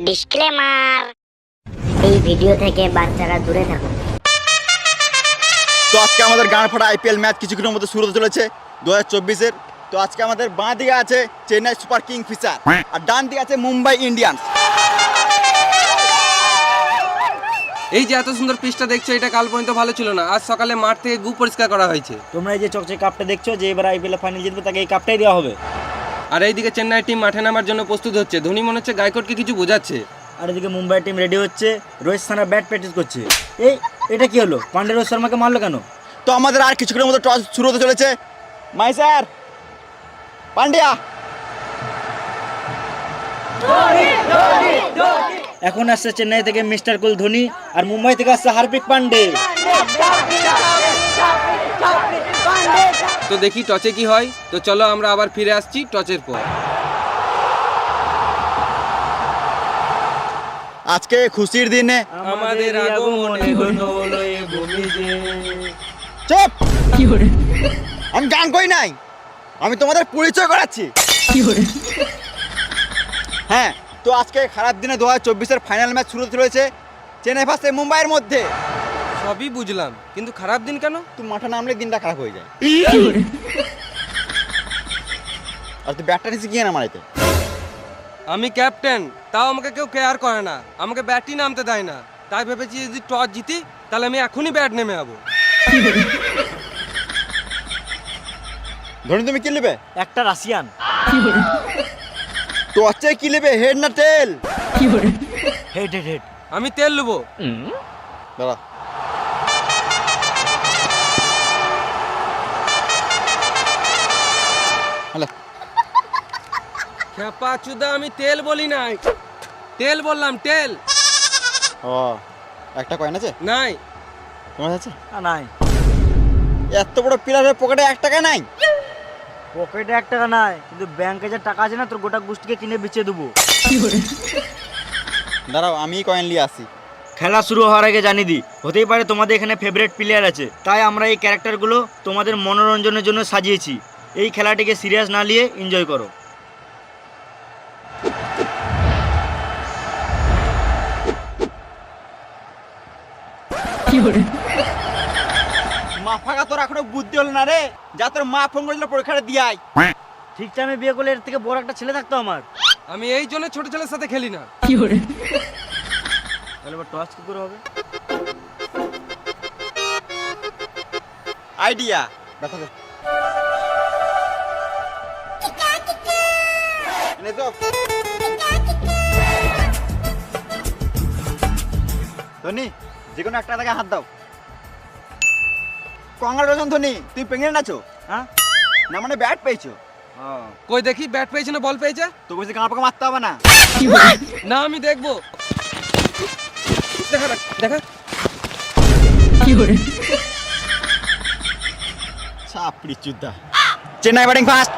Disclaimer, এই video থেকে বাচ্চারা দূরে থাকুন। তো আজকে আমাদের গাঁড় ফাটা আইপিএল ম্যাচ কিছুক্ষণের মধ্যে শুরু হতে চলেছে 2024-এর। তো আজকে আমাদের বাঁ দিকে আছে চেন্নাই সুপার কিং ফিশার আর ডান দিকে আছে মুম্বাই ইন্ডিয়ান্স। এই যে এত সুন্দর পিচটা দেখছো, এটা কাল পর্যন্ত ভালো ছিল না। আজ সকালে মাঠ থেকে গু পরিষ্কার করা হয়েছে। তোমরা এই যে চকচকে কাপটা দেখছো, যে এবার আইপিএল ফাইনাল জিতবে তাকে এই কাপটাই দেওয়া হবে। আর এইদিকে চেন্নাই টিম মাঠে নামার জন্য প্রস্তুত হচ্ছে। ধোনি মনে হচ্ছে গায়কোটকে কিছু বোঝাচ্ছে। আর এদিকে মুম্বাই টিম রেডি হচ্ছে, রোহিত শর্মা ব্যাট প্র্যাকটিস করছে। এটা কি হলো? পান্ডে রোহিত শর্মাকে মারলো কেন? তো আমাদের আর কিছুক্ষণের মধ্যে টস শুরু হতে চলেছে। মাই স্যার পান্ডিয়া। এখন আসছে চেন্নাই থেকে মিস্টার কুল ধোনি, আর মুম্বাই থেকে আসছে হার্দিক পান্ডে। তো দেখি টচে কি হয়। তো চলো আমরা আবার ফিরে আসছি টচের পর। আজকে খুশির দিনে আমাদের আগমনে হলো এ ভূমিতে। চুপ! আমি গান কই নাই, আমি তোমাদের পরিচয় করাচ্ছি। হ্যাঁ, তো আজকে খারাপ দিনে 2024-এর ফাইনাল ম্যাচ শুরু হতে চলেছে চেন্নাই ভার্সেস মুম্বাইয়ের মধ্যে। সবই বুঝলাম, কিন্তু খারাপ দিন কেন? তুমি মাঠে নামলে দিনটা খারাপ হয়ে যায়। আর তুই ব্যাটটা নিচে গিয়ে না মারাইতে। আমি ক্যাপ্টেন, তাও আমাকে কেউ কেয়ার করে না, আমাকে ব্যাটই নামতে দেয় না। তাই ভেবেছি যদি টস জিতি তাহলে আমি এখনই ব্যাট নেমে যাবো। ধোনি তুমি কি নেবে? একটা রাশিয়ান। তো হচ্ছে কি নেবে, হেড না টেল? Head head head. আমি তেল নেবো। দাঁড়া। হ্যালো। খেপা চুদা, আমি তেল বলি নাই, তেল বললাম, তেল। ও, একটা কয়েন আছে? নাই। তোমার আছে? নাই। এত বড় প্লেয়ারের পকেটে 1 টাকা নাই? পকেটে 1 টাকা নাই, কিন্তু ব্যাংকে যে টাকা আছে না, তোর গোটা গোষ্ঠীকে কিনে বেচে দেবো। দাঁড়াও, আমি কয়েন নিয়ে আসি। খেলা শুরু হওয়ার আগে জানিয়ে দিই, হতেই পারে তোমাদের এখানে ফেভারিট প্লেয়ার আছে, তাই আমরা এই ক্যারেক্টারগুলো তোমাদের মনোরঞ্জনের জন্য সাজিয়েছি। এই খেলাটিকে সিরিয়াস না নিয়ে এনজয় করো। মা ফাঁকা তোর এখনো বুদ্ধি হলো না রে, যা তোর মা ফোন করেছিল পরীক্ষাটা দিয়ে আয়। ঠিক টাইমে বিয়ে করলে এর থেকে বড় একটা ছেলে থাকতো আমার। আমি এই জন্য ছোট ছেলের সাথে খেলি না। তাহলে এবার টস কি করে হবে? আইডিয়া দেখা দে। এনে তো ধোনি, যে কোনো একটা থেকে হাত দাও। কংগ্রাচুলেশন ধোনি, তুমি প্রেগনেন্ট আছো। হ্যাঁ না মানে ব্যাট পেয়েছো। কই দেখি, ব্যাট পেয়েছে না বল পেয়েছে? তো বলছি গাঁ পাকা মারতে হবে না। না আমি দেখবো। দেখা দেখা। চাপড়ি চুদা। Chennai batting first.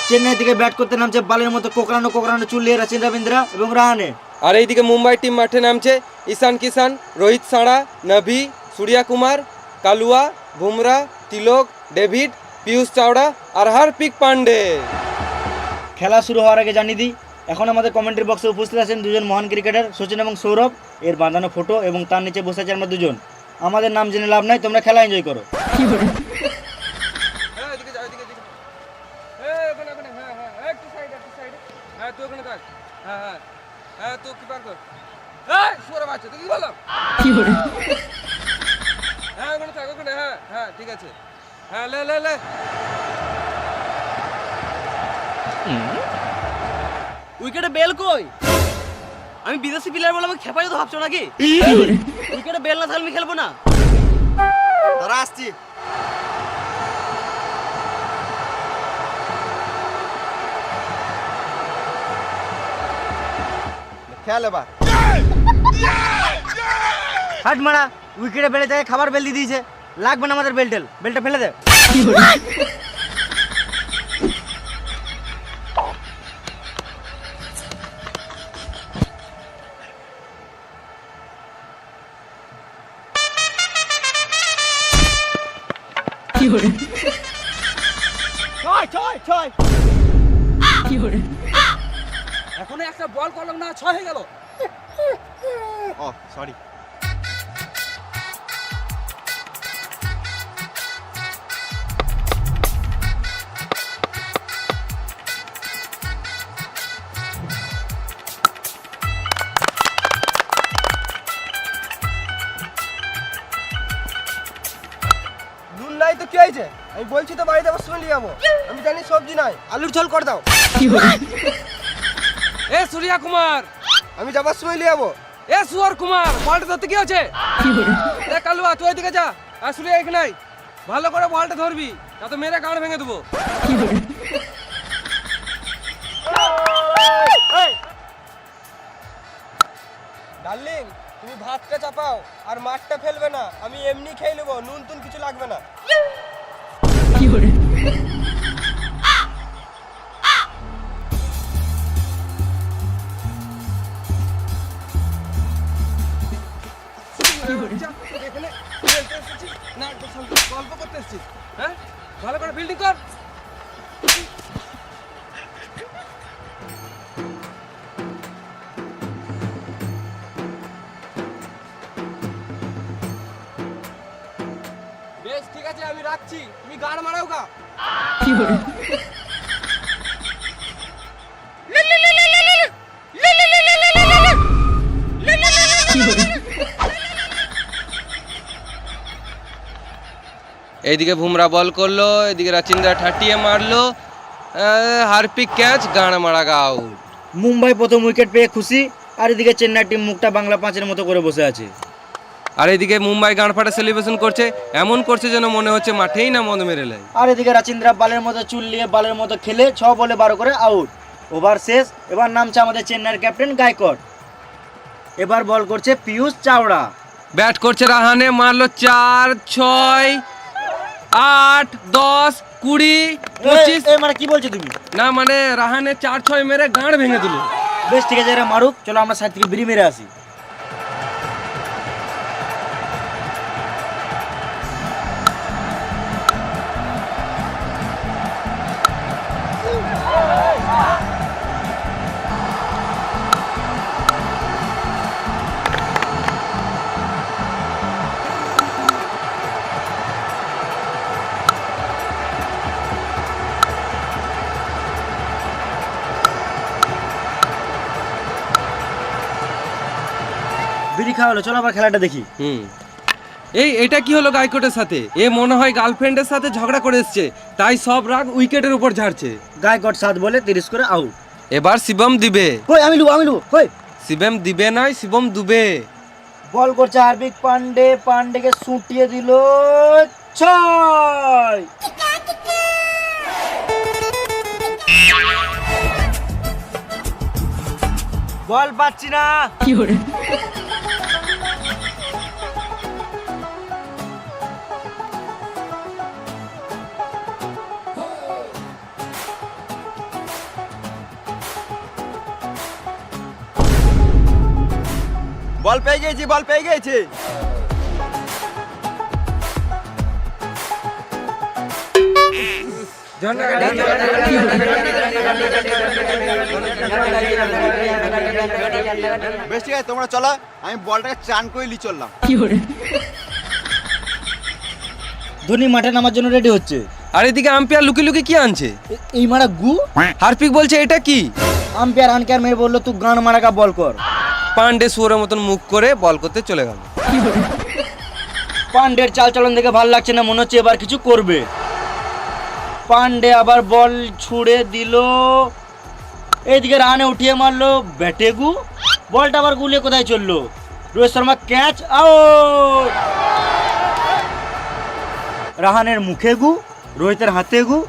চেন্নাই থেকে ব্যাট করতে নামছে বালের মতো কোকড়ানো কোকড়ানো চুল নিয়ে রাচিন রবীন্দ্রা এবং রাহানে। আর এইদিকে মুম্বাই টিম মাঠে নামছে ঈশান কিষান, রোহিত শর্মা, নভি, সূর্যা কুমার, কালুয়া, বুমরা, তিলক, ডেভিড, পিয়ুষ চাওড়া আর হার্দিক পান্ডে। খেলা শুরু হওয়ার আগে জানিয়ে দিই, এখন আমাদের কমেন্ট্রি বক্সে উপস্থিত আছেন দুজন মহান ক্রিকেটার, সচিন এবং সৌরভ। এর বাঁধানো ফটো এবং তার নিচে বসে আছি আমরা দুজন। আমাদের নাম জেনে লাভ নাই, তোমরা খেলা এনজয় করো। ঠিক আছে, হ্যাঁ লে লে লে। উইকেটে বেল কই? আমি বিদেশি প্লেয়ার বলে আমাকে খেপাই তো ভাবছো নাকি? উইকেটে বেল না থাকলে আমি খেলবো না। তারা আসছি। খেয়াল এবার। হাট মারা, উইকেটে বেলে যায় খাবার বেল দিয়ে দিয়েছে। লাগবে না আমাদের বেলটেল, বেলটা ফেলে দে। ছয় ছয় ছয় এখন একটা বল করলাম না, 6 হয়ে গেল। ও সরি। নুন নাই তো কি হয়েছে? আমি বলছি তো বাড়িতে আবার শুনে যাবো। আমি জানি সবজি নাই, আলুর ঝোল করে দাও। এ সূর্যা কুমার, আমি যাবার সময় নিয়ে যাবো। এ সুয়ার কুমার, বলটা ধরতে কি হচ্ছে? এ কালুয়া, তুই এদিকে যা। আর সূর্যা এখানে নাই, ভালো করে বলটা ধরবি, তা তো মেরে গাঁড় ভেঙে দেবো। ডার্লিং, তুমি ভাতটা চাপাও আর মাছটা ফেলবে না, আমি এমনি খেয়ে নেবো, নুন টুন কিছু লাগবে না। এখানে খেলতে এসেছি না, গল্প করতে এসেছি? হ্যাঁ, ভালো করে ফিল্ডিং কর। বেশ ঠিক আছে, আমি রাখছি, তুমি গান মারাও গা। এইদিকে বুমরা বল করলো, এদিকে রাচিন্দা ঠাটিয়ে মারলো, হারপিক ক্যাচ, গান মারা গাও। মুম্বাই প্রথম উইকেট পেয়ে খুশি, আর এদিকে চেন্নাই টিম মুখটা বাংলা পাঁচের মতো করে বসে আছে। আর এদিকে মুম্বাই গান ফাটা সেলিব্রেশন করছে, এমন করছে যেন মনে হচ্ছে মাঠেই না মদ মেরে লাই। আর এদিকে রাচিন্দ্রা বালের মতো চুল নিয়ে বালের মতো খেলে 6 বলে 12 করে আউট। ওভার শেষ, এবার নামছে আমাদের চেন্নাইয়ের ক্যাপ্টেন গায়কোয়াড়। এবার বল করছে পীয়ূষ চাওড়া। ব্যাট করছে রাহানে, মারলো 4, 6, 8, 10, 20, 25। মানে কি বলছো তুমি? না মানে রাহানে 4, 6 মেরে গাঁড় ভেঙে দিল। বেশ ঠিক আছে, এরা মারুক, চলো আমরা সাইড থেকে বিড়ি মেরে আসি। বিড়ি খাওয়া হলো, চলো আবার খেলাটা দেখি। এটা কি হলো গায়কোটের সাথে? এ মনে হয় গার্লফ্রেন্ডের সাথে ঝগড়া করে এসছে, তাই সব রাগ উইকেটের উপর ঝাড়ছে। গায়কোয়াড় 7 বলে 30 করে আউট। এবার শিবম দিবে। কই আমি লু কই? শিবম দিবে নয়, শিবম দুবে। বল করছে হার্দিক পান্ডে, পান্ডেকে সুটিয়ে দিল 6। বল পাচ্ছি না। বল পেয়ে গেছি, বল পেয়ে গেছি। বেশ ঠিক আছে, তোমরা চলো, আমি বলটাকে চান করে লি চললাম। ধোনি মাঠে নামার জন্য রেডি হচ্ছে। আর এদিকে আম্পায়ার লুকি লুকি কি আনছে? এই মারা গু। হার্পিক বলছে এটা কি? আম্পায়ার আনকার মেয়ে বললো তুই গান মারাকা বল কর। পান্ডে শুয়োরের মতন মুখ করে বল করতে চলে গেল। পান্ডের চাল চলন দেখে ভালো লাগছে না, মনে হচ্ছে এবার কিছু করবে। পান্ডে আবার বল ছুড়ে দিল, এইদিকে রানে উঠিয়ে মারলো ব্যাটেগু, বলটা আবার গুলিয়ে কোথায় চললো? Rohit Sharma catch, out. রাহানের মুখে গু, রোহিতের হাতে গু,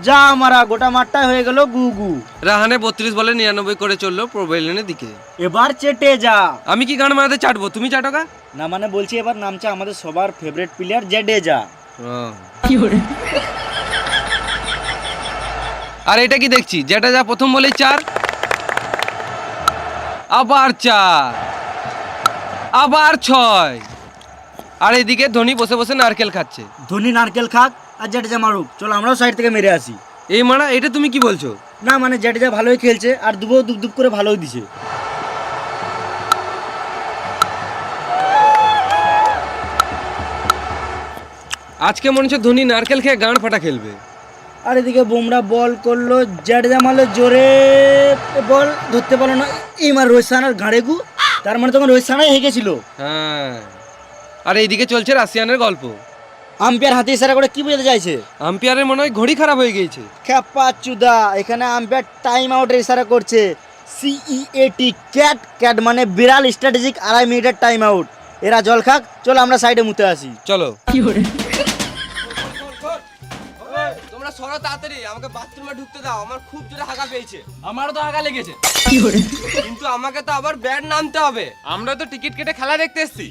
যা মারা গোটা মাঠটাই হয়ে গেল গু গু। রাহানে 32 বলে 99 করে চললো প্রোভেলিনের দিকে। এবার চেটে যা। আমি কি গান মারাতে চাটবো, তুমি চাটো গা? না মানে বলছি এবার নামছে আমাদের সবার ফেভারিট প্লেয়ার জাডেজা। আর এটা কি দেখছি, যেটা যা প্রথম বলেই 4, আবার 4, আবার 6। আর এদিকে ধোনি বসে বসে নারকেল খাচ্ছে। ধোনি নারকেল খাক, আর জাডেজা মারুক, চলো আমরাও সাইড থেকে মেরে আসি। এই মারা, এটা তুমি কি বলছো? না মানে জাডেজা ভালোই খেলছে আর দুবো দুপ দুপ করে ভালোই দিছে। আজকে মনে হচ্ছে ধোনি নারকেল খেয়ে গাঁড় ফাটা খেলবে। আর এদিকে বুমরা বল করলো, জাডেজা মারলো জোরে, বল ধরতে পারলো না, এই মার রোহিত শর্মার ঘাড়ে গু, তার মানে তখন রোহিত শর্মাই হেগেছিল। হ্যাঁ, আর এইদিকে চলছে রাশিয়ানের গল্প। আম্পায়ার হাতে ইশারা করে কি বোঝাতে চাইছে? আম্পায়ারের মনে হয় ঘড়ি খারাপ হয়ে গিয়েছে। খ্যাপা চুদা, এখানে আম্পায়ার টাইম আউটের ইশারা করছে। সিইএটি ক্যাট, ক্যাট মানে বিড়াল, স্ট্র্যাটেজিক 2.5 মিনিটের টাইম আউট। এরা জল খাক, চলো আমরা সাইডে মুতে আসি। চলো। তোমরা সরো তাড়াতাড়ি, আমাকে বাথরুমে ঢুকতে দাও, আমার খুব জোরে হাগা পেয়েছে। আমারও তো হাগা লেগেছে। কিন্তু আমাকে তো আবার ব্যাট নামতে হবে, আমরা তো টিকিট কেটে খেলা দেখতে এসেছি।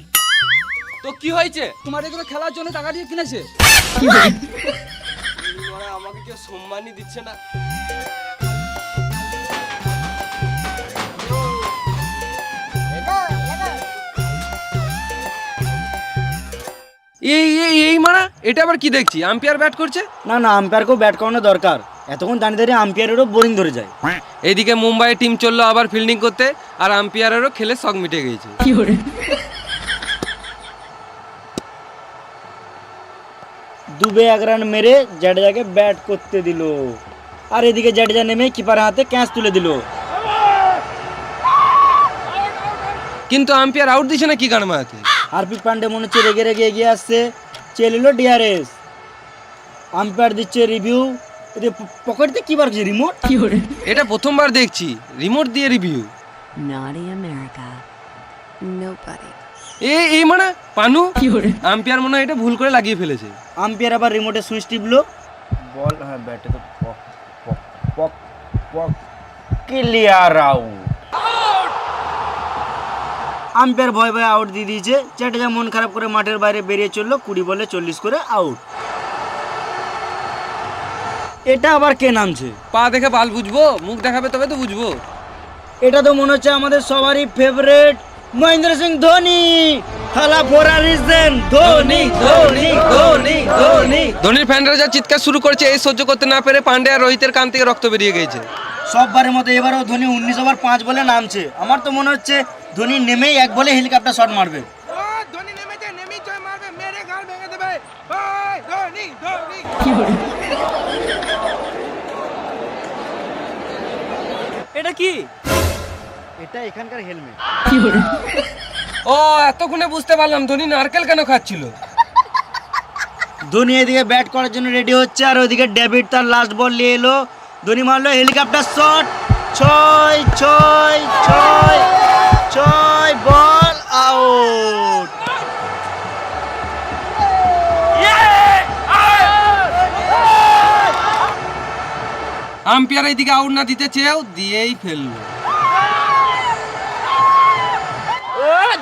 তো কি হয়েছে? তোমার এগুলো খেলার জন্য টাকা দিয়ে কিনেছে। আমাকে কেউ সম্মানই দিচ্ছে না। এই মারা, এটা আবার কি দেখছি? আম্পায়ার ব্যাট করছে। না না, আম্পায়ারকেও ব্যাট করানো দরকার, এতক্ষণ দাঁড়িয়ে দাঁড়িয়ে আম্পায়ারেরও বোরিং ধরে যায়। এইদিকে মুম্বাই টিম চললো আবার ফিল্ডিং করতে, আর আম্পায়ারেরও খেলে শখ মিটে গেছে। দুবে 1 রান মেরে জাডেজাকে ব্যাট করতে দিল, আর এদিকে জাডেজা নেমে কিপারের হাতে ক্যাচ তুলে দিল। কিন্তু আম্পায়ার আউট দিছে না কি গান মারাতে? হার্পিক পান্ডে মনে হচ্ছে রেগে রেগে এগিয়ে আসছে, চেয়ে নিল ডিআরএস। আম্পায়ার দিচ্ছে রিভিউ, পকেট দিয়ে কি বার করছে রিমোট। এটা প্রথমবার দেখছি রিমোট দিয়ে রিভিউ। Naughty America. Nobody. এই মানে পানু, আম্পায়ার মনে হয় এটা ভুল করে লাগিয়ে ফেলেছে। আম্পায়ার আবার রিমোটে সুইচ টিপলো, বল হ্যাঁ ব্যাটে তো পক পক পক পক, ক্লিয়ার আউট। আম্পায়ার ভয় ভয় আউট দিয়ে দিয়েছে। জাডেজা মন খারাপ করে মাঠের বাইরে বেরিয়ে চললো, 20 বলে 40 করে আউট। এটা আবার কে নামছে? পা দেখে বাল বুঝবো, মুখ দেখাবে তবে তো বুঝবো। এটা তো মনে হচ্ছে আমাদের সবারই ফেভারিট মহেন্দ্র সিং ধোনি। থালা ফোরা রিজন, ধোনি ধোনি ধোনি ধোনি। ধোনির ফ্যানরা যা চিৎকার শুরু করেছে, এই সহ্য করতে না পেরে পান্ডে আর রোহিতের কান থেকে রক্ত বেরিয়ে গেছে। সববারের মতো এবারও ধোনি 19 ওভার 5 বলে নামছে। আমার তো মনে হচ্ছে ধোনি নেমেই 1 বলে হেলিকপ্টার শট মারবে। ধোনি নেমেছে, নেমেই জয় মারবে, মেরে গাল ভেঙে দেবে। ওই ধোনি ধোনি। এটা কি? এটা এখানকার হেলমেট। ও এতক্ষণে বুঝতে পারলাম ধোনি নারকেল কেন খাচ্ছিল। ধোনি এদিকে ব্যাট করার জন্য রেডি হচ্ছে, আর ওইদিকে ডেভিড তার লাস্ট বল নিয়ে এলো। ধোনি মারলো helicopter shot, 6 ball out. Umpire এইদিকে আউট না দিতে চেয়েও দিয়েই ফেললো।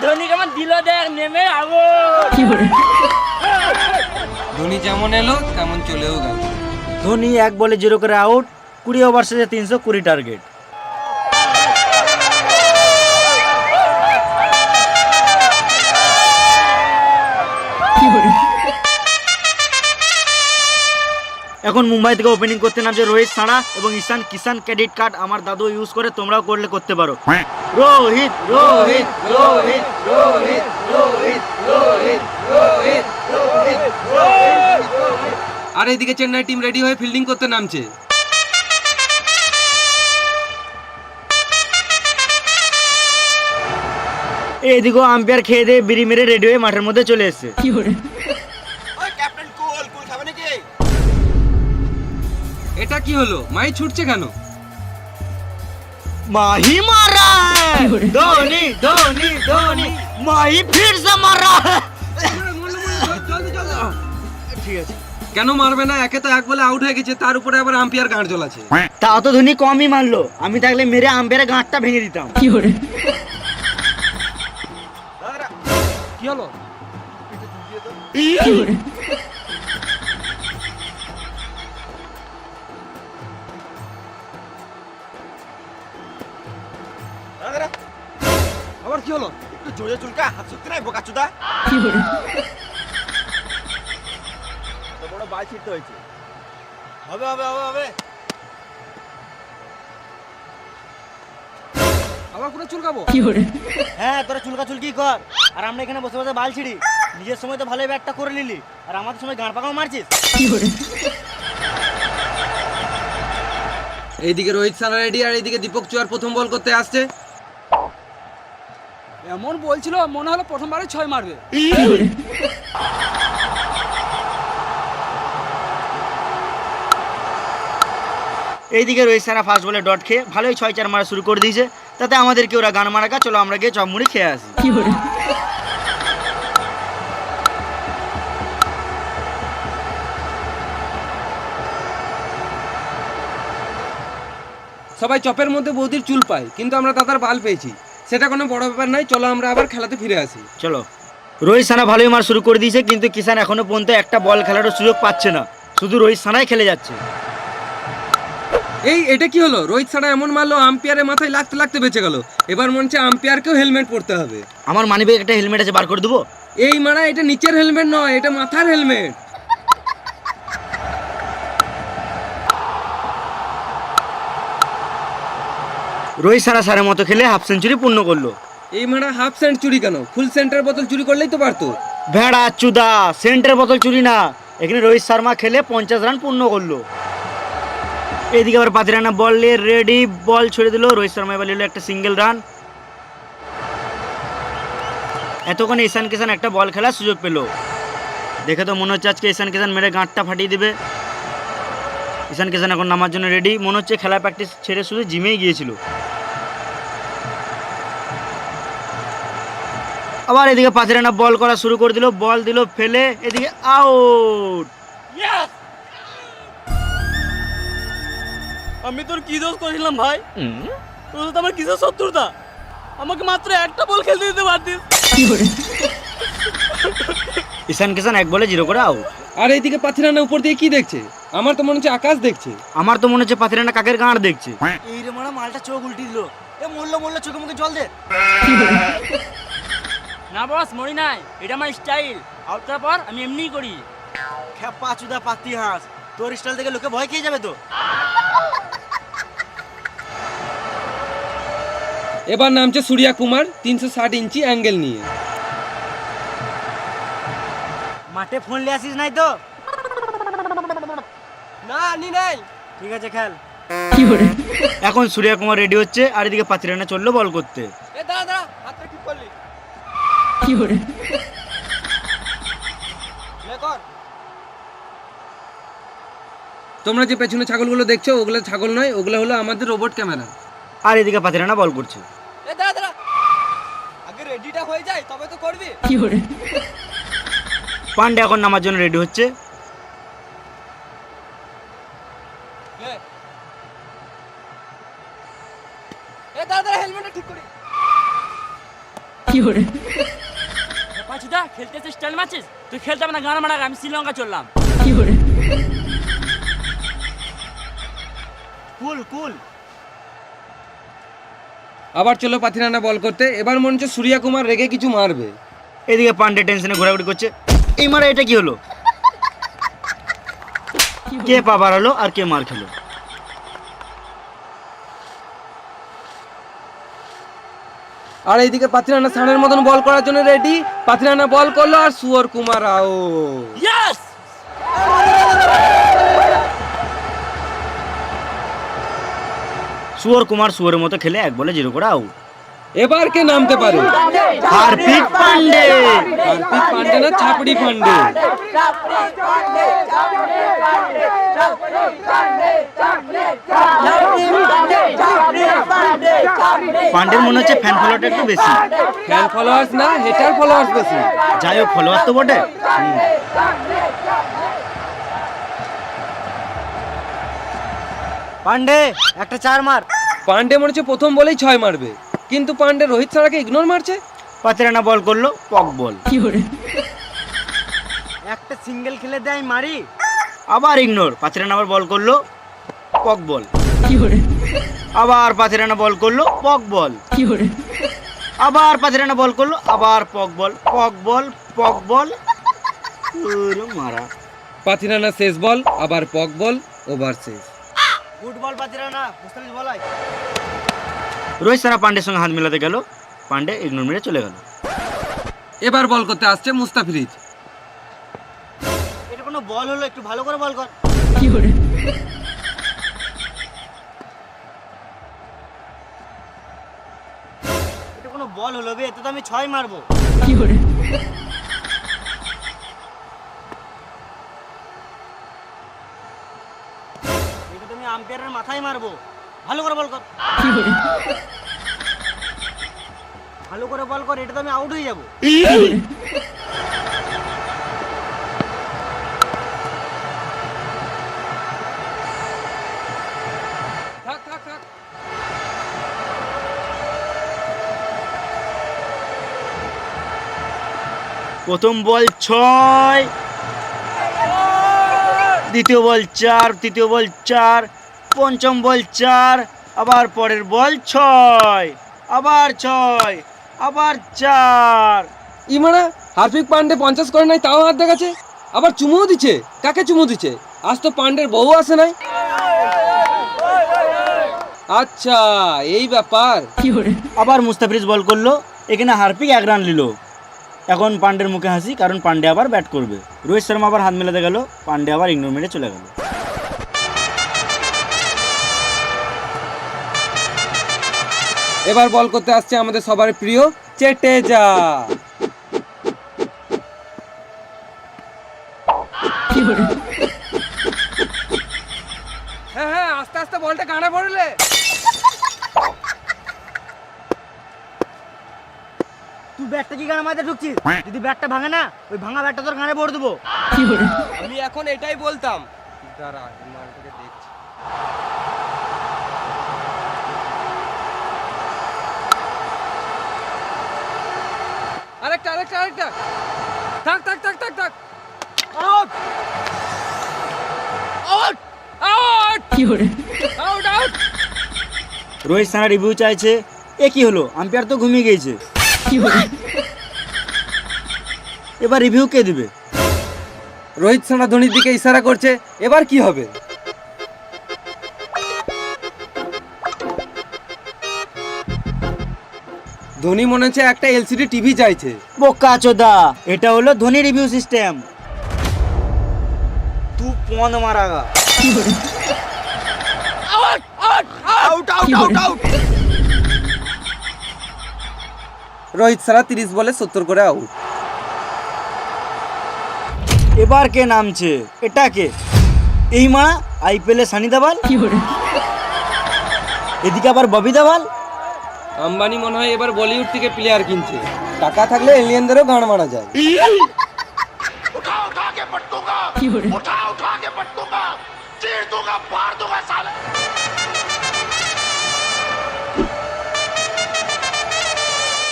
ধোনি কেমন দিল দেখ, নেমে আউট। ধোনি যেমন এলো তেমন চলেও গেল। ধোনি 1 বলে 0 করে আউট, 20 ওভার শেষে 320 টার্গেট। এখন মুম্বাই থেকে ওপেনিং করতে নামছে রোহিত শর্মা এবং ঈশান কিষান। ক্রেডিট কার্ড আমার দাদু ইউজ করে, তোমরাও করলে করতে পারো। রোহিত রোহিত রোহিত রোহিত রোহিত রোহিত রোহিত রোহিত। আর এইদিকে চেন্নাই টিম রেডি হয়ে ফিল্ডিং করতে নামছে। এইদিকেও আম্পায়ার খেয়ে দিয়ে বিড়ি মেরে রেডি হয়ে মাঠের মধ্যে চলে এসেছে। ক্যাপ্টেন কুল কুল খাবে নাকি? এটা কি হলো? মাই ছুটছে কেন? माही मारा है धोनी धोनी धोनी माही फिर से मारा है। ঠিক আছে, কেন মারবে না? একে তো 1 বলে আউট হয়ে গেছে, তার উপরে আবার আম্পায়ার গাঁট জ্বলাছে। তাও তো ধোনি কমই মারলো, আমি থাকলে মেরে আম্পায়ারের গাঁটটা ভেঙে দিতাম। কি হলো? আবার কি হলো? একটু জোরে চুলকা, হাত শক্তি নাই বোকাচুদা। বড় বাল ছিটতে হয়েছে। হবে হবে হবে হবে। আবার পুরো চুলকাবো। হ্যাঁ তোরা চুলকাচুলকি কর, আর আমরা এখানে বসে বসে বাল ছিড়ি। নিজের সময় তো ভালোই ব্যাটটা করে নিলি, আর আমাদের সময় গাঁড় পাকাও মারছিস। এইদিকে রোহিত সানা রেডি, আর এইদিকে দীপক চুয়ার প্রথম বল করতে আসছে। এমন বলছিল মনে হলো প্রথমবারে 6 মারবে। এইদিকে রোহিত সানা ফার্স্ট বলে ডট খেয়ে ভালোই 6-4 মারা শুরু করে দিয়েছে। তাতে আমাদেরকে ওরা গান মারাকা, চলো আমরা গিয়ে চপ মুড়ি খেয়ে আসি। সবাই চপের মধ্যে বৌদির চুল পায়, কিন্তু আমরা দাদার বাল পেয়েছি, সেটা কোনো বড় ব্যাপার নয়। চলো আমরা আবার খেলাতে ফিরে আসি। চলো। রোহিত সানা ভালোই মার শুরু করে দিয়েছে, কিন্তু কিষান এখনো পর্যন্ত একটা বল খেলারও সুযোগ পাচ্ছে না, শুধু রোহিত সানাই খেলে যাচ্ছে। এটা কি হলো? রোহিত সানা এমন মারলো, আম্পায়ারের মাথায় লাগতে লাগতে বেঁচে গেল। এবার মনে হচ্ছে আম্পায়ারকেও হেলমেট পরতে হবে। আমার মানিব্যাগে একটা হেলমেট আছে, বার করে দেবো। এই মারা, এটা নিচের হেলমেট নয়, এটা মাথার হেলমেট। রোহিত সানা সারের মতো খেলে হাফ সেঞ্চুরি পূর্ণ করলো। এই মারা হাফ সেঞ্চুরি কেন, ফুল সেন্টার বোতল চুরি করলেই তো পারতো। ভেড়া চুদা, সেন্টার বোতল চুরি না, এখানে রোহিত শর্মা খেলে 50 রান পূর্ণ করলো। এইদিকে আবার 5 রানা বল নিয়ে রেডি, বল ছেড়ে দিল। রোহিত শর্মা এবার নিল একটা সিঙ্গেল রান। এতক্ষণ ঈশান কিষান একটা বল খেলার সুযোগ পেল। দেখে তো মনে হচ্ছে আজকে ঈশান কিষান মেরে গাঁটটা ফাটিয়ে দিবে। ঈশান কিষান এখন নামার জন্য রেডি, মনে হচ্ছে খেলা প্র্যাকটিস ছেড়ে শুধু জিমেই গিয়েছিল। আবার এদিকে 5 রানা বল করা শুরু করে দিল, বল দিল ফেলে, এদিকে আউট। আমি তোর কি দোষ করেছিলাম ভাই? তোর সাথে আমার কিসের শত্রুতা? আমাকে মাত্র একটা বল খেলতে দিতে পারতিস। ঈশান কিষান 1 বলে 0 করে আউট। আর এইদিকে পাথিরানা উপর দিয়ে কি দেখছে? আমার তো মনে হচ্ছে আকাশ দেখছে। আমার তো মনে হচ্ছে 5 রানা কাকের গাঁড় দেখছে। এই রে মারা, মালটা চোখ উল্টি দিল। এ মরলো চোখে মুখে জল দে। না বস, মরি নাই, এটা আমার স্টাইল। আউটটার পর আমি এমনিই করি। খেপা চুদা পাতি হাঁস, তোর স্টাইল দেখে লোকে ভয় খেয়ে যাবে তো। এবার নামছে সূর্যা কুমার 360 ইঞ্চি অ্যাঙ্গেল নিয়ে। মাঠে ফোন নিয়ে আসিস নাই তো? না, নি নাই। ঠিক আছে, খেল। এখন সূর্যা কুমার রেডি হচ্ছে, আর এদিকে 5 রানা চললো বল করতে। এ দাদা, হাতটা ঠিক করলি। তোমরা যে পেছনে ছাগলগুলো দেখছো, ওগুলো ছাগল নয়, ওগুলো হলো আমাদের রোবট ক্যামেরা। আর এদিকে 5 রানা বল করছে। এ দাদা, আগে রেডিটা হয়ে যায় তবে তো করবি। পান্ডে এখন নামার জন্য রেডি হচ্ছে। এ দাদা, হেলমেটটা ঠিক করি। পাঁচুদা, খেলতে স্টাইল মারছিস? তুই খেলতে হবে না, গান মারা, আমি শ্রীলঙ্কা চললাম। কুল কুল। আবার চলো পাথিরানা বল করতে। এবার মনে হচ্ছে সূর্যা কুমার রেগে কিছু মারবে। এদিকে পান্ডে টেনশনে ঘোরাঘুরি করছে। এই মারা, এটা কি হলো? কে পা বাড়ালো আর কে মার খেলো? আর এইদিকে পাথিরানা সানের মতন বল করার জন্য রেডি। পাথিরানা বল করলো, আর সুয়র কুমার আউট। ইয়েস! সুয়র কুমার সুয়রের মতো খেলে 1 বলে 0 করে আউট। এবার কে নামতে পারে? হার্পিক পান্ডে। হার্পিক পান্ডে না, ছাপড়ি পান্ডে। পান্ডের মনে হচ্ছে ফ্যান ফলোয়ারটা একটু বেশি। ফ্যান ফলোয়ার্স না, হেটার ফলোয়ার্স বেশি। যাই হোক, ফলোয়ার তো বটে। পান্ডে একটা 4 মার। পান্ডে মনে হচ্ছে প্রথম বলেই 6 মারবে, কিন্তু পান্ডে রোহিত সারাকে ইগনোর মারছে। 5 রানা বল করলো, পক বল। একটা সিঙ্গেল খেলে দেয় মারি, আবার ইগনোর। 5 রানা আবার বল করলো, পক বল। আবার 5 রানা বল করলো, পক বল। আবার 5 রানা বল করলো, আবার পক বল, পক বল, পক বল। ওরে মারা, পাতিরানা শেষ বল, আবার পক বল, ওভার শেষ। গুড বল পাতিরানা, মুস্তাফিজ বলাই। রোহিত সারা পান্ডের সঙ্গে হাত মেলাতে গেল, পান্ডে ইগনোর মেরে চলে গেল। এবার বল করতে আসছে মুস্তাফিজ। এটা কোনো বল হলো? একটু ভালো করে বল কর। এটা কোনো বল হলো বে? এতে তো আমি 6 মারবো। এটা তো আমি আম্পায়ারের মাথায় মারবো। ভালো করে বল কর। ভালো করে বল কর, এটা তো আমি আউট হয়ে যাবো। থাক থাক থাক। প্রথম বল 6, দ্বিতীয় বল 4, তৃতীয় বল 4, পঞ্চম বল 4, আবার পরের বল 6, আবার 6, আবার 4। ইমারা হার্দিক পান্ডে 50 করে নাই, তাও হাত দেখাচ্ছে, আবার চুমুও দিচ্ছে। কাকে চুমু দিচ্ছে? আজ তো পান্ডের বউ আসে নাই। আচ্ছা এই ব্যাপার। আবার মুস্তাফিজ বল করলো, এখানে হার্পিক 1 রান নিল। এখন পান্ডের মুখে হাসি, কারণ পান্ডে আবার ব্যাট করবে। রোহিত শর্মা আবার হাত মেলাতে গেল, পান্ডে আবার ইগনোর মেরে চলে গেল। এবার বল করতে আসছে আমাদের সবার প্রিয় চেটেজা। হ্যাঁ হ্যাঁ, আস্তে আস্তে বলটা গানে পড়লে। তুই ব্যাটটা কি গানে মাঝে ঢুকছিস? যদি ব্যাটটা ভাঙে না, ওই ভাঙা ব্যাটটা তোর গানে ভরে দেবো। আমি এখন এটাই বলতাম। দাঁড়া, মালটাকে দেখছি। আরেকটা আরেকটা আরেকটা। থাক থাক থাক থাক থাক। Out out out out out. Rohit সানা রিভিউ চাইছে। এ কি হলো? আম্পায়ার তো ঘুমিয়ে গিয়েছে। এবার রিভিউ কে দিবে? রোহিত শর্মা ধোনির দিকে ইশারা করছে। এবার কি হবে? ধোনি মনে হচ্ছে একটা এলসিডি টিভি চাইছে। বোকা চোদা, এটা হলো ধোনি রিভিউ সিস্টেম। তু পন মারাগা। Out out out out. Rohit সারা 30 বলে 70 করে আউট। এবার কে নামছে? এটা কে? এই মা আইপিএল এ সানি দেওয়াল, এদিকে আবার ববি দেওয়াল। আম্বানি মনে হয় এবার বলিউড থেকে প্লেয়ার কিনছে। টাকা থাকলে এলিয়েনদেরও গান মারা যায়।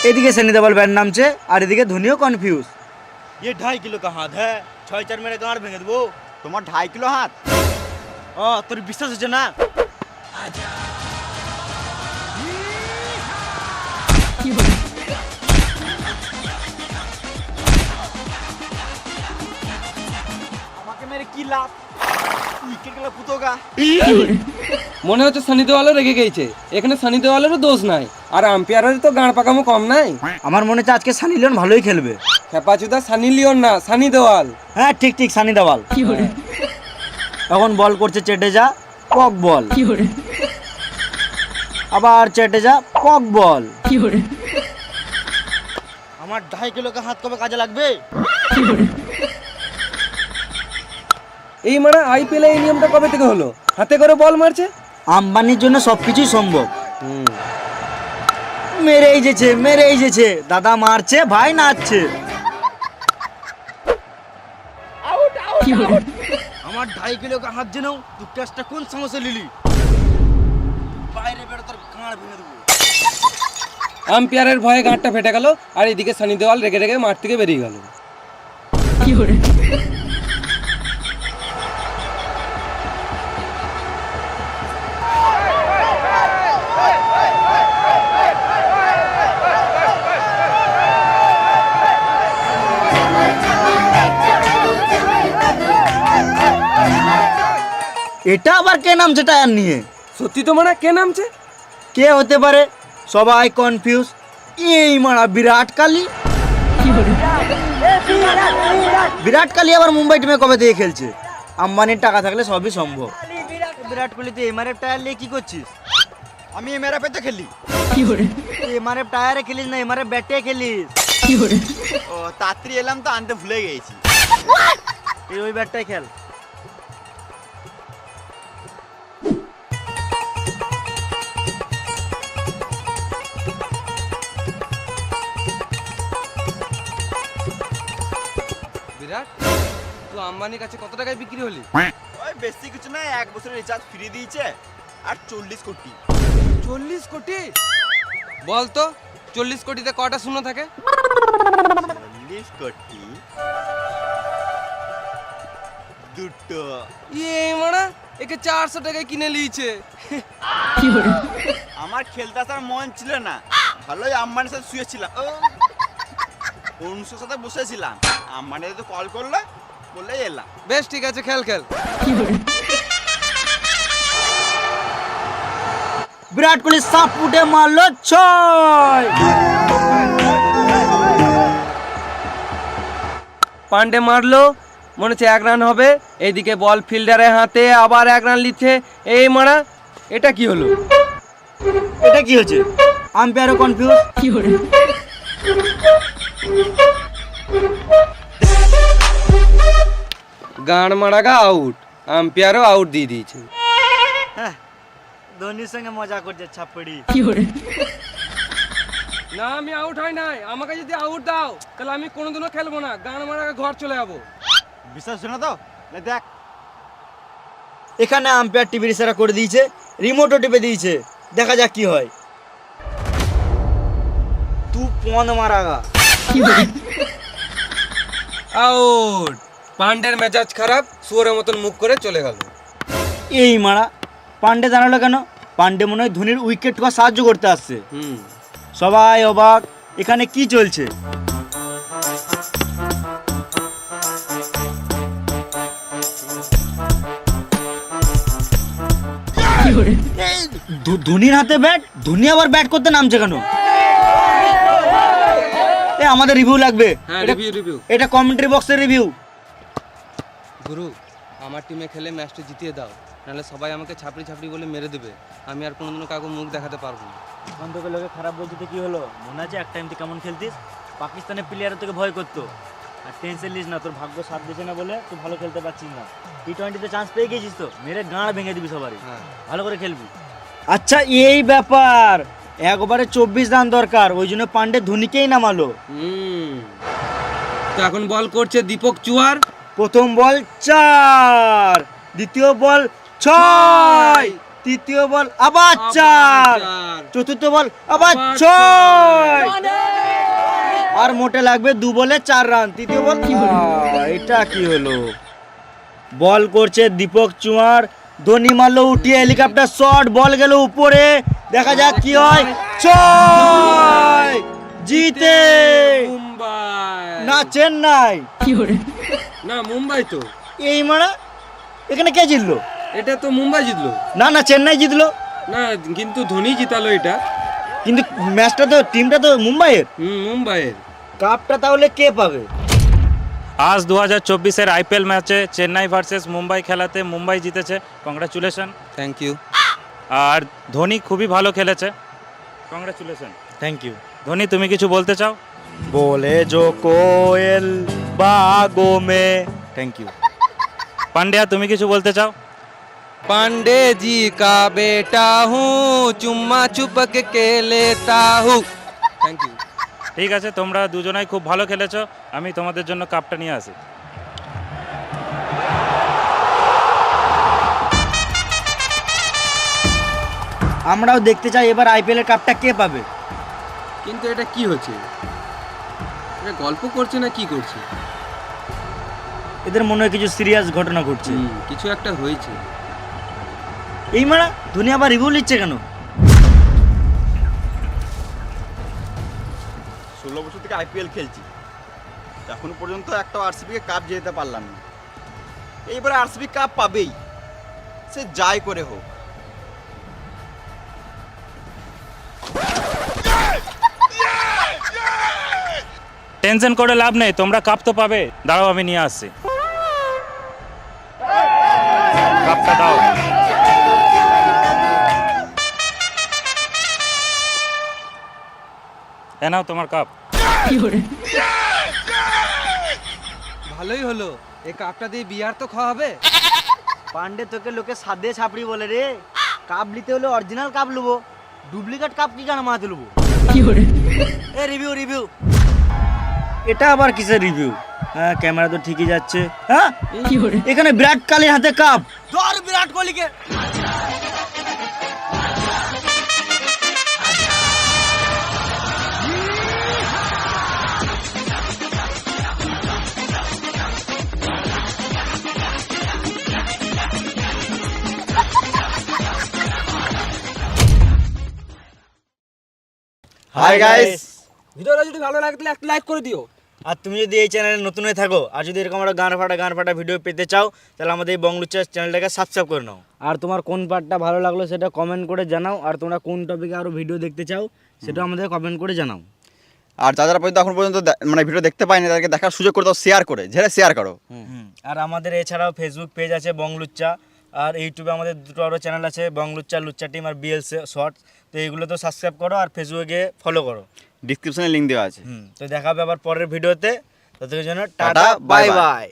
এদিকে সানি দেওয়াল ব্যাট নামছে, আর এদিকে ধোনিও কনফিউজ। ये 2.5 किलो का हाथ है, 6-4 मेरे गांड भेंगे देबो। তোমার 2.5 কিলো হাত? তোর বিশ্বাস হচ্ছে না? আমাকে মেরে কি লাভ? উইকেট গেল পুতোগা। মনে হচ্ছে সানি দেওয়ালও রেগে গেছে। এখানে সানি দেওয়ালেরও দোষ নাই, আর আম্পায়ারের তো গান পাকামো কম নাই। আমার মনে হচ্ছে আজকে সানি লিওন ভালোই খেলবে। খেপাচুদা সানি লিওন না, সানি দেওয়াল। হ্যাঁ ঠিক ঠিক, সানি দেওয়াল। এখন বল করছে চেটেজা, কক বল। আবার চেটেজা, কক বল। আমার 2.5 কিলো का হাত কবে কাজে লাগবে? এই মানে আইপিএল এই নিয়মটা কবে থেকে হলো? হাতে করে বল মারছে। আম্বানির জন্য সবকিছুই সম্ভব। মেরেই যেছে, মেরেই যেছে। দাদা মারছে, ভাই নাচছে। আমার 2.5 কিলো का হাত জেনেও তুই টেস্টটা কোন সমস্যা লিলি? বাইরে বেরো, তোর গাঁড় ভেঙে দেবো। আম্পায়ারের ভয়ে গাঁটটা ফেটে গেল, আর এদিকে সানি দেওয়াল রেগে রেগে মাঠ থেকে বেরিয়ে গেল। এটা আবার কে নামছে টায়ার নিয়ে? সত্যি তো মানে কে নামছে? কে হতে পারে? সবাই কনফিউজ। এই মারা বিরাট কোহলি। বিরাট কোহলি আবার মুম্বাই টিমে কবে থেকে খেলছে? আম্বানির টাকা থাকলে সবই সম্ভব। বিরাট কোহলি তুই এমআরএফ টায়ার নিয়ে কি করছিস? আমি এমআরএফে তো খেলি। এমআরএফ টায়ারে খেলিস না, এমআরএফ ব্যাটে খেলিস। ও তাড়াতাড়ি এলাম তো আনতে ভুলে গেছি। তুই ওই ব্যাটটাই খেল। বিরাট, তুই আম্বানির কাছে কত টাকায় বিক্রি হলি? ওই বেশি কিছু না, 1 বছরের রিচার্জ ফ্রি দিয়েছে আর 40 কোটি। 40 কোটি? বল তো 40 কোটিতে কটা শূন্য থাকে? 40 কোটি দুটো। এই মারা একে 400 টাকায় কিনে লিয়েছে। আমার খেলতে আসার মন ছিল না, ভালোই আম্বানির সাথে শুয়েছিলাম, অনুষ্ঠের সাথে বসেছিলাম। আম্বানি তো কল করলো, বললে এলাম। বেশ ঠিক আছে, খেল খেল। বিরাট কোহলি সাপ ফুটে মারলো 6। পান্ডে মারলো, মনে হচ্ছে 1 রান হবে। এইদিকে বল ফিল্ডারের হাতে, আবার 1 রান লিখছে। এই মারা, এটা কি হলো? এটা কি হচ্ছে? আম্পায়ারও কনফিউজ। গান মারাগা আউট, আম্পায়ারও আউট দিয়ে দিয়েছে। ধোনির সঙ্গে মজা করছে ছাপড়ি। না, আমি আউট হয় নাই। আমাকে যদি আউট দাও তাহলে আমি কোনোদিনও খেলবো না, গান মারাগা ঘর চলে যাবো। বিশ্বাস শোনা তো, দেখ এখানে আম্পায়ার টিভির ইশারা করে দিয়েছে, রিমোটও টিপে দিয়েছে। দেখা যাক কি হয়। তুই পন মারাগা। আউট। পান্ডের মেজাজ খারাপ, শুয়োরের মতন মুখ করে চলে গেল। এই মারা, পান্ডে জানালো কেন? পান্ডে মনে হয় ধোনির উইকেট ঠোকা সাহায্য করতে আসছে। সবাই অবাক, এখানে কি চলছে? ধোনির হাতে ব্যাট, ধোনি আবার ব্যাট করতে নামছে কেন? আমাদের রিভিউ লাগবে। রিভিউ। এটা কমেন্ট্রি বক্সের রিভিউ। গুরু, আমার টিমে খেলে ম্যাচটা জিতিয়ে দাও, নাহলে সবাই আমাকে ছাপড়ি ছাপড়ি বলে মেরে দেবে। আমি আর কোনোদিনও কাউকে মুখ দেখাতে পারবো না। তোকে লোকে খারাপ বলতে তো কি হলো? মনে আছে এক টাইম তুই কেমন খেলতিস? পাকিস্তানের প্লেয়ারও তোকে ভয় করতো। আর টেনশন নিস না, তোর ভাগ্য সাথ দিচ্ছে না বলে তুই ভালো খেলতে পারছিস না। টি20তে চান্স পেয়ে গেছিস তো, মেরে গাঁড় ভেঙে দিবি সবারই। ভালো করে খেলবি। আচ্ছা, এই ব্যাপার। একবারে 24 রান দরকার, ওই জন্য পান্ডে ধোনিকেই নামালো। তো এখন বল করছে দীপক চুয়ার। প্রথম বল 4, দ্বিতীয় বল 6, তৃতীয় বল আবার 4, চতুর্থ বল আবার 6, আর মোটে লাগবে 2 বলে 4 রান। তৃতীয় বল। এটা কি হলো? বল করছে দীপক চুয়ার, ধোনি মারলো উঠিয়ে হেলিকপ্টার শট, বল গেল উপরে। দেখা যাক কি হয়। 6 জিতে মুম্বাই না চেন্নাই। না, মুম্বাই তো। এই মারা, এখানে কে জিতলো? এটা তো মুম্বাই জিতলো। না না, চেন্নাই জিতলো। না, কিন্তু ধোনি জিতালো এটা। কিন্তু ম্যাচটা তো, টিমটা তো মুম্বাইয়ের। মুম্বাইয়ের। কাপটা তাহলে কে পাবে? আজ 2024-এর আইপিএল ম্যাচে চেন্নাই ভার্সেস মুম্বাই খেলাতে মুম্বাই জিতেছে। কংগ্রাচুলেশন। Thank you. আর ধোনি খুবই ভালো খেলেছে। কংগ্রাচুলেশন। Thank you. ধোনি, তুমি কিছু বলতে চাও? बोले जो कोयल बागों में। Thank you. পান্ডিয়া, তুমি কিছু বলতে চাও? पांडे जी का बेटा हूँ, चुम्मा चुपक के लेता हूँ। Thank you. ঠিক আছে, তোমরা দুজনাই খুব ভালো খেলেছো। আমি তোমাদের জন্য কাপটা নিয়ে আসি। আমরাও দেখতে চাই এবার আইপিএল এর কাপটা কে পাবে। কিন্তু এটা কি হচ্ছে? এটা গল্প করছে না কি করছে? এদের মনে হয় কিছু সিরিয়াস ঘটনা ঘটছে। কিছু একটা হয়েছে। এই মারা, ধোনি আবার রিভিউ নিচ্ছে কেন? 16 বছর থেকে আইপিএল খেলছি, এখন পর্যন্ত একটা আরসিবি কে কাপ জেতাতে পারলাম না। এইবার আরসিবি কাপ পাবেই। সে যাই করে হোক। টেনশন করে লাভ নেই, তোমরা কাপ তো পাবে। দাঁড়াও আমি নিয়ে আসছি, কাপটা দাও। এ নাও তোমার কাপ। ভালোই হলো, এই কাপটা দিয়ে বিয়ার তো খাওয়া হবে। পান্ডে তোকে লোকে সাদে ছাপড়ি বলে রে। কাপ নিতে হলে অরিজিনাল কাপ নেবো, ডুপ্লিকেট কাপ কি কেন মাথাতে নেবো? এ রিভিউ রিভিউ, এটা আবার কিসের রিভিউ? হ্যাঁ ক্যামেরা তো ঠিকই যাচ্ছে। হ্যাঁ এখানে বিরাট কোহলির হাতে কাপ। ধর বিরাট কোহলিকে। হাই গাইস, ভিডিওটা যদি ভালো লাগে তাহলে একটা লাইক করে দিও। আর তুমি যদি এই চ্যানেলে নতুন হয়ে থাকো আর যদি এরকম একটা গান ফাটা ভিডিও পেতে চাও, তাহলে আমাদের এই বংলুচ্চা চ্যানেলটাকে সাবস্ক্রাইব করে নাও। আর তোমার কোন পার্টটা ভালো লাগলো সেটা কমেন্ট করে জানাও। আর তোমরা কোন টপিকে আরো ভিডিও দেখতে চাও সেটা আমাদের কমেন্ট করে জানাও। আর যারা পর্যন্ত এখন পর্যন্ত মানে ভিডিও দেখতে পায়নি তাদেরকে দেখার সুযোগ করে দাও, শেয়ার করে, ঝেড়ে শেয়ার করো। আর আমাদের এছাড়াও ফেসবুক পেজ আছে বংলুচ্চা, আর ইউটিউবে আমাদের দুটো আরও চ্যানেল আছে, বংলুচ্চা, লুচ্চা টিম আর বিএল শর্টস। তো এইগুলো তো সাবস্ক্রাইব করো আর ফেসবুকে ফলো করো, ডিসক্রিপশনে লিংক দেওয়া আছে। তো দেখা হবে আবার পরের ভিডিওতে। ততক্ষণের জন্য tata, tata, bye bye bye. By.